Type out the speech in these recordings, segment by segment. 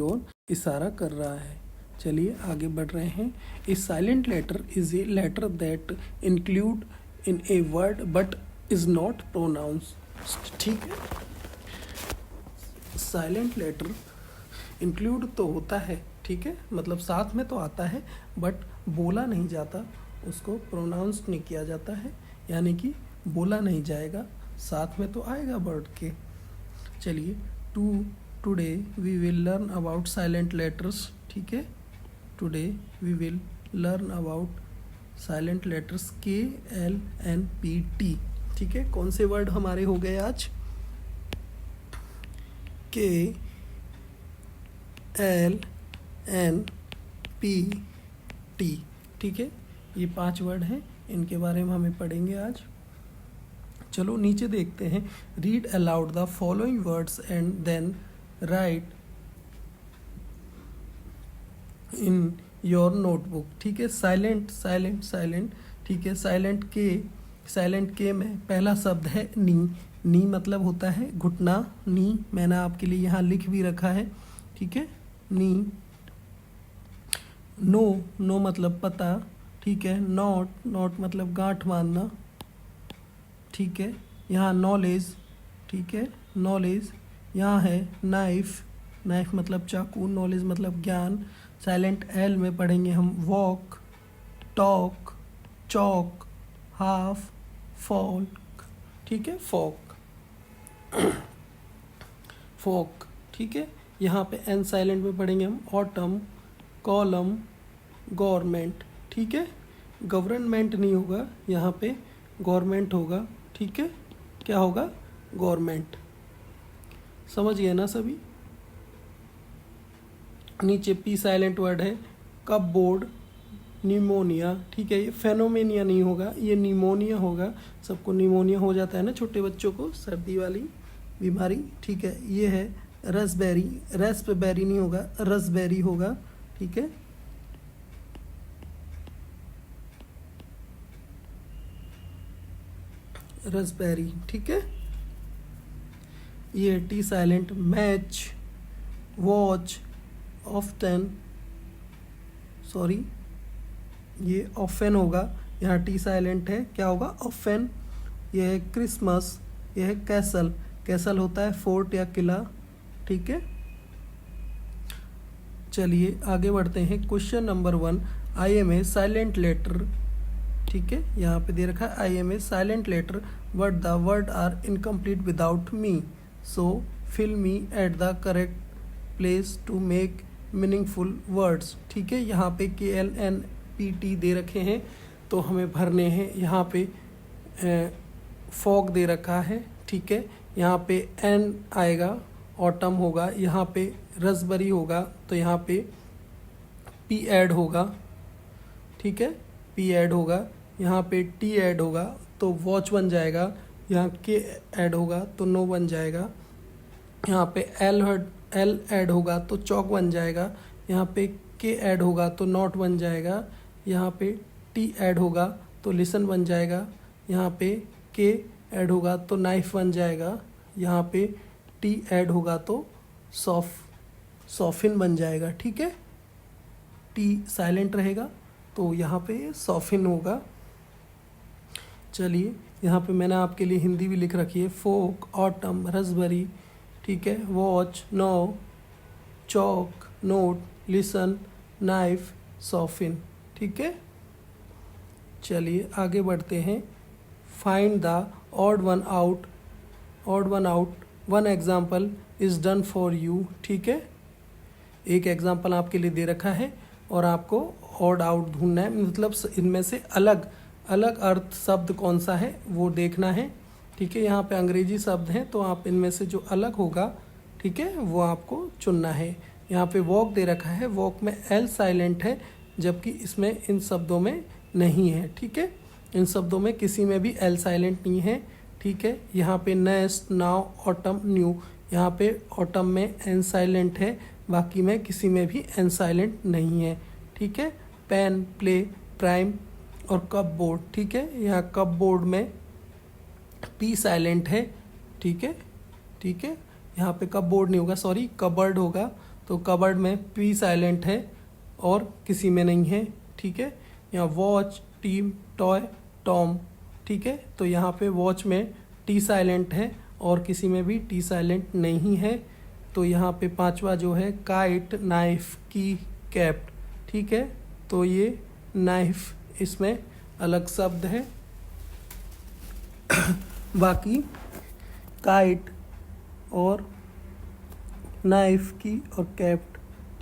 ओर इशारा कर रहा है। चलिए आगे बढ़ रहे हैं। A silent letter is a letter that include in a word but is not pronounced. ठीक है, साइलेंट लेटर इंक्लूड तो होता है, ठीक है, मतलब साथ में तो आता है बट बोला नहीं जाता, उसको प्रोनाउंस नहीं किया जाता है, यानी कि बोला नहीं जाएगा, साथ में तो आएगा वर्ड के। चलिए today we will learn about silent letters. ठीक है, today we will learn about silent letters KLNPT। ठीक है, कौन से वर्ड हमारे हो गए आज? KLNPT। ठीक है, ये 5 वर्ड हैं, इनके बारे में हमें पढ़ेंगे आज। चलो नीचे देखते हैं। Read aloud the following words and then write in your notebook. ठीक है, साइलेंट साइलेंट साइलेंट। ठीक है, साइलेंट के में पहला शब्द है नी। नी मतलब होता है घुटना, नी मैंने आपके लिए यहाँ लिख भी रखा है। ठीक है, नी। नो मतलब पता। ठीक है, नॉट मतलब गांठ बांधना। ठीक है, यहाँ नॉलेज। ठीक है, नॉलेज। यहाँ है नाइफ मतलब चाकू, नॉलेज मतलब ज्ञान। साइलेंट L में पढ़ेंगे हम वॉक, टॉक, चौक, हाफ, फॉल्क। ठीक है, फोक। ठीक है, यहाँ पे N साइलेंट में पढ़ेंगे हम ऑटम, कॉलम, गवर्नमेंट। ठीक है, गवर्नमेंट नहीं होगा, यहाँ पे गवर्नमेंट होगा। ठीक है, क्या होगा? गवर्नमेंट। समझ गए ना सभी? नीचे P साइलेंट वर्ड है कपबोर्ड, निमोनिया। ठीक है, ये फेनोमेनिया नहीं होगा, ये निमोनिया होगा। सबको निमोनिया हो जाता है ना, छोटे बच्चों को, सर्दी वाली बीमारी। ठीक है, ये है रसबेरी, रेस्पबेरी नहीं होगा, रसबेरी होगा। ठीक है, रसबेरी। ठीक है, ये T silent match, watch, often, sorry ये ऑफेन होगा, यहाँ T साइलेंट है, क्या होगा? ऑफेन। ये है क्रिसमस, ये है कैसल। कैसल होता है फोर्ट या किला। ठीक है, चलिए आगे बढ़ते हैं। Question number 1, I am a silent letter. ठीक है, यहाँ पे दे रखा है I am a silent letter but the word are incomplete without me, so fill me at the correct place to make meaningful words. ठीक है, यहाँ पे KLNPT दे रखे हैं तो हमें भरने हैं। यहाँ पे फॉग दे रखा है। ठीक है, यहाँ पे N आएगा, ऑटम होगा। यहाँ पे रसबरी होगा तो यहाँ पे P ऐड होगा। ठीक है, P ऐड होगा। यहाँ पे T ऐड होगा तो वॉच बन जाएगा। यहाँ K ऐड होगा तो नो बन जाएगा। यहाँ पे L ऐड होगा तो चौक बन जाएगा। यहाँ पे K ऐड होगा तो नॉट बन जाएगा। यहाँ पे T ऐड होगा तो लिसन बन जाएगा। यहाँ पे K ऐड होगा तो नाइफ बन जाएगा। यहाँ पे T ऐड होगा तो सॉफिन बन जाएगा। ठीक है, T साइलेंट रहेगा तो यहाँ पे सॉफिन होगा। चलिए यहाँ पे मैंने आपके लिए हिंदी भी लिख रखी है। फोक, ऑटम, रसबरी। ठीक है, वॉच, नो, चौक, नोट, लिसन, नाइफ, सॉफिन। ठीक है, चलिए आगे बढ़ते हैं। Find the odd one out, one example is done for you. ठीक है, एक एग्जाम्पल आपके लिए दे रखा है और आपको ऑड आउट ढूंढना है, मतलब इनमें से अलग अर्थ शब्द कौन सा है वो देखना है। ठीक है, यहाँ पे अंग्रेजी शब्द हैं तो आप इनमें से जो अलग होगा, ठीक है, वो आपको चुनना है। यहाँ पे वॉक दे रखा है, वॉक में L साइलेंट है जबकि इसमें इन शब्दों में नहीं है। ठीक है, इन शब्दों में किसी में भी L साइलेंट नहीं है। ठीक है, यहाँ पे नेस्ट, नाउ, ऑटम, न्यू। यहाँ पे ऑटम में N साइलेंट है, बाकी में किसी में भी N साइलेंट नहीं है। ठीक है, पेन, प्ले, प्राइम और कप बोर्ड। ठीक है, यहाँ कप बोर्ड में P साइलेंट है। ठीक है, यहाँ पे कप बोर्ड नहीं होगा, सॉरी कबर्ड होगा, तो कबर्ड में पी साइलेंट है और किसी में नहीं है, ठीक है। यहाँ वॉच, टीम, टॉय, टॉम, ठीक है। तो यहाँ पे वॉच में टी साइलेंट है और किसी में भी टी साइलेंट नहीं है। तो यहाँ पे पांचवा जो है काइट, नाइफ, की, कैप, ठीक है। तो ये नाइफ इसमें अलग शब्द है। बाकी काइट और नाइफ, की और कैप,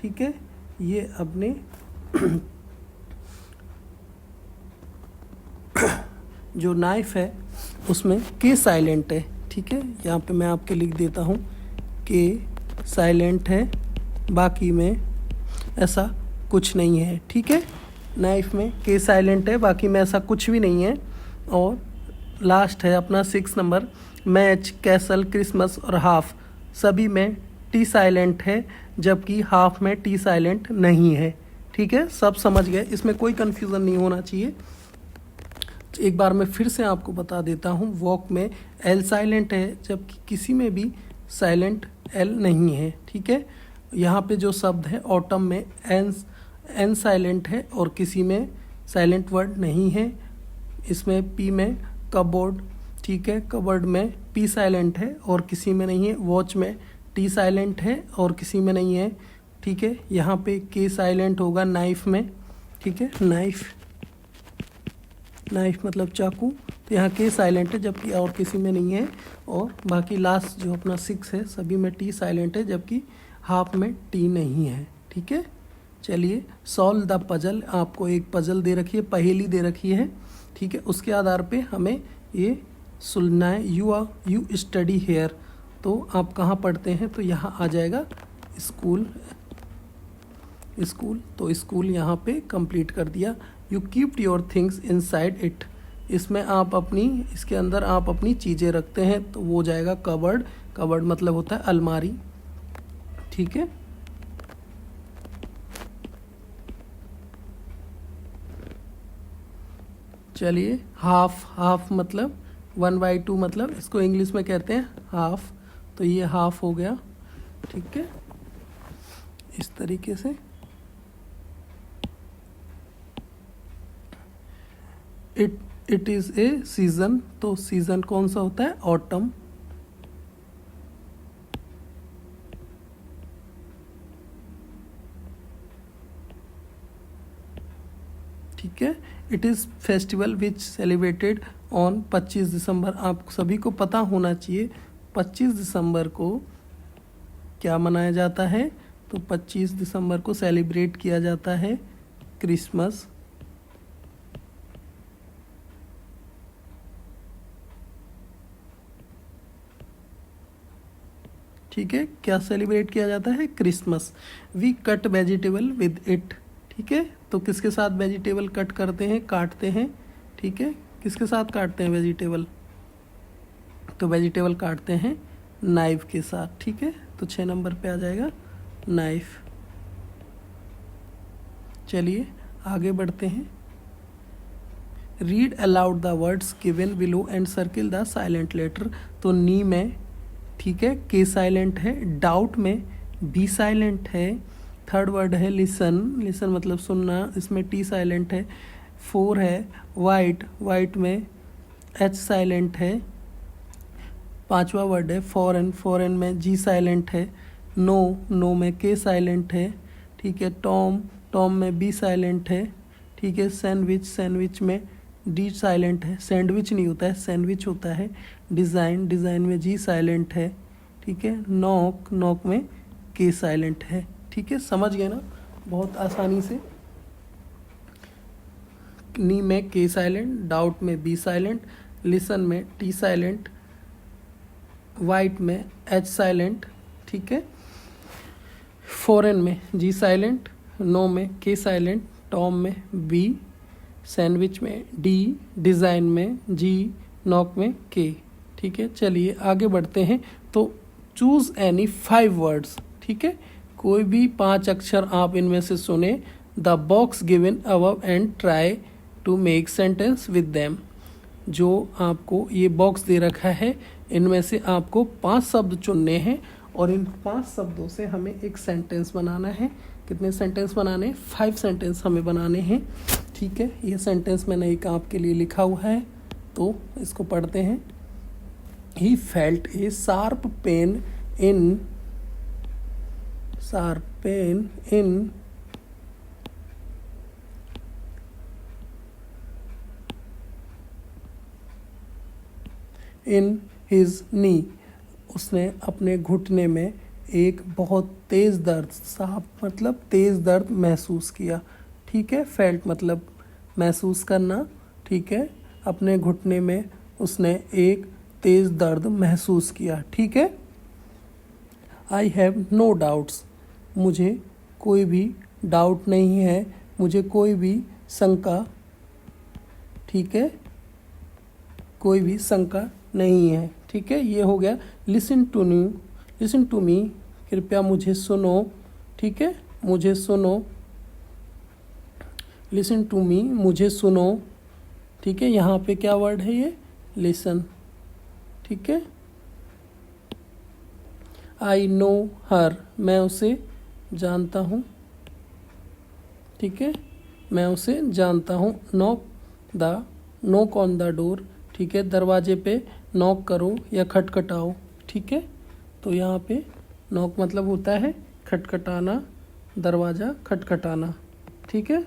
ठीक है, ये अपने जो नाइफ है उसमें के साइलेंट है, ठीक है। यहाँ पे मैं आपके लिख देता हूँ के साइलेंट है, बाकी में ऐसा कुछ नहीं है, ठीक है। नाइफ में के साइलेंट है, बाकी में ऐसा कुछ भी नहीं है। और लास्ट है अपना 6 नंबर, मैच, कैसल, क्रिसमस और हाफ, सभी में टी साइलेंट है जबकि हाफ में टी साइलेंट नहीं है, ठीक है। सब समझ गए, इसमें कोई कन्फ्यूज़न नहीं होना चाहिए। एक बार मैं फिर से आपको बता देता हूँ, वॉक में एल साइलेंट है जबकि किसी में भी साइलेंट एल नहीं है, ठीक है। यहाँ पे जो शब्द है ऑटम में एन साइलेंट है और किसी में साइलेंट वर्ड नहीं है। इसमें पी में कबोर्ड, ठीक है, कबर्ड में पी साइलेंट है और किसी में नहीं है। वॉच में टी साइलेंट है और किसी में नहीं है, ठीक है। यहाँ पे के साइलेंट होगा नाइफ में, ठीक है, नाइफ मतलब चाकू, तो यहाँ के साइलेंट है जबकि और किसी में नहीं है। और बाकी लास्ट जो अपना 6 है सभी में टी साइलेंट है जबकि हाफ में टी नहीं है, ठीक है। चलिए सॉल्व द पजल, आपको एक पजल दे रखी है, पहेली दे रखी है, ठीक है। उसके आधार पे हमें ये सुनना है। यू स्टडी हेयर, तो आप कहाँ पढ़ते हैं, तो यहाँ आ जाएगा स्कूल, तो स्कूल यहाँ पे कंप्लीट कर दिया। You keep your things inside it, इसमें आप अपनी, इसके अंदर आप अपनी चीज़ें रखते हैं, तो वो जाएगा कबर्ड। कबर्ड मतलब होता है अलमारी, ठीक है। चलिए हाफ मतलब 1/2 मतलब इसको इंग्लिश में कहते हैं हाफ, तो ये हाफ हो गया, ठीक है, इस तरीके से। इट इज़ ए सीज़न, तो सीज़न कौन सा होता है, ऑटम। ठीक है। It is festival which celebrated on 25 दिसंबर, आप सभी को पता होना चाहिए 25 दिसंबर को क्या मनाया जाता है, तो 25 दिसंबर को सेलिब्रेट किया जाता है क्रिसमस। ठीक है, क्या सेलिब्रेट किया जाता है, Christmas. We cut vegetable with it, ठीक है, तो किसके साथ वेजिटेबल कट करते हैं, काटते हैं, ठीक है, किसके साथ काटते हैं वेजिटेबल, तो वेजिटेबल काटते हैं नाइफ के साथ, ठीक है। तो 6 नंबर पे आ जाएगा नाइफ। चलिए आगे बढ़ते हैं। Read aloud the words given below and circle the silent letter, तो नी में, ठीक है, के साइलेंट है, डाउट में बी साइलेंट है, थर्ड वर्ड है लिसन, लिसन मतलब सुनना, इसमें टी साइलेंट है, 4 है वाइट, वाइट में एच साइलेंट है, 5वां वर्ड है फॉरेन, फॉरेन में जी साइलेंट है, नो, नो में के साइलेंट है, ठीक है, टॉम, टॉम में बी साइलेंट है, ठीक है, सैंडविच, सैंडविच में डी साइलेंट है, सैंडविच नहीं होता है सैंडविच होता है, डिज़ाइन, डिज़ाइन में जी साइलेंट है, ठीक है, नॉक, नॉक में के साइलेंट है, ठीक है, समझ गए ना बहुत आसानी से। नी में के साइलेंट, डाउट में बी साइलेंट, लिसन में टी साइलेंट, वाइट में एच साइलेंट, ठीक है, फॉरेन में जी साइलेंट, नो में के साइलेंट, टॉम में बी, सैंडविच में डी, डिज़ाइन में जी, नॉक में के, ठीक है। चलिए आगे बढ़ते हैं। तो चूज़ एनी 5 वर्ड्स, ठीक है, कोई भी 5 अक्षर आप इनमें से सुने, the box given above and try to make sentence with them, जो आपको ये बॉक्स दे रखा है इनमें से आपको 5 शब्द चुनने हैं और इन 5 शब्दों से हमें एक सेंटेंस बनाना है। कितने सेंटेंस बनाने हैं? 5 सेंटेंस हमें बनाने हैं। ठीक है, ये सेंटेंस मैंने एक आपके लिए लिखा हुआ है, तो इसको पढ़ते हैं। He felt a sharp pain in his knee। उसने अपने घुटने में एक बहुत तेज़ दर्द, साफ मतलब तेज़ दर्द महसूस किया। ठीक है, फेल्ट मतलब महसूस करना। ठीक है, अपने घुटने में उसने एक तेज़ दर्द महसूस किया। ठीक है, आई हैव नो डाउट्स। मुझे कोई भी डाउट नहीं है, मुझे कोई भी शंका, ठीक है, कोई भी शंका नहीं है। ठीक है, ये हो गया लिसन टू मी, कृपया मुझे सुनो। ठीक है, मुझे सुनो, लिसन टू मी, मुझे सुनो। ठीक है, यहाँ पे क्या वर्ड है? ये लिसन। ठीक है, आई नो हर, मैं उसे जानता हूँ। ठीक है, मैं उसे जानता हूँ। नॉक ऑन द डोर, ठीक है, दरवाजे पे नॉक करो या खटखटाओ। ठीक है, तो यहाँ पे नॉक मतलब होता है खटखटाना, दरवाज़ा खटखटाना। ठीक है,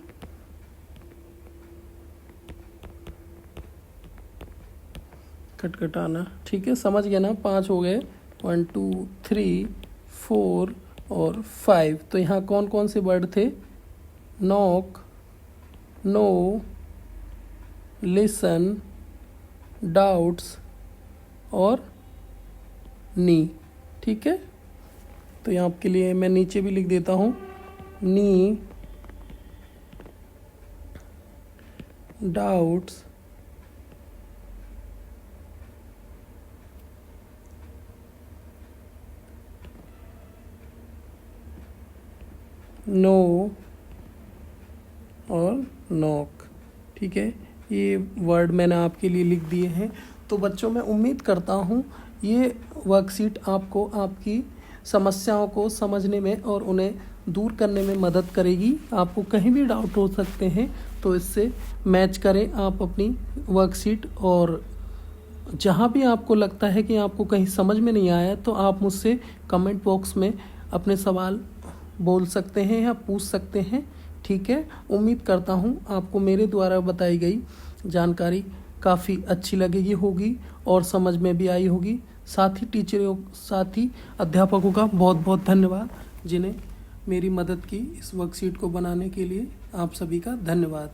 खटखटाना। ठीक है, समझ गए ना? 5 हो गए, 1 2 3 4 और 5। तो यहाँ कौन कौन से वर्ड थे? नॉक, नो, लिसन, डाउट्स और नी। ठीक है, तो यहाँ आपके लिए मैं नीचे भी लिख देता हूँ, नी, डाउट्स, नो और नॉक। ठीक है, ये वर्ड मैंने आपके लिए लिख दिए हैं। तो बच्चों, मैं उम्मीद करता हूँ ये वर्कशीट आपको आपकी समस्याओं को समझने में और उन्हें दूर करने में मदद करेगी। आपको कहीं भी डाउट हो सकते हैं तो इससे मैच करें आप अपनी वर्कशीट, और जहाँ भी आपको लगता है कि आपको कहीं समझ में नहीं आया तो आप मुझसे कमेंट बॉक्स में अपने सवाल बोल सकते हैं या पूछ सकते हैं। ठीक है, उम्मीद करता हूँ आपको मेरे द्वारा बताई गई जानकारी काफ़ी अच्छी लगेगी होगी और समझ में भी आई होगी। साथ ही अध्यापकों का बहुत बहुत धन्यवाद जिन्हें मेरी मदद की इस वर्कशीट को बनाने के लिए। आप सभी का धन्यवाद।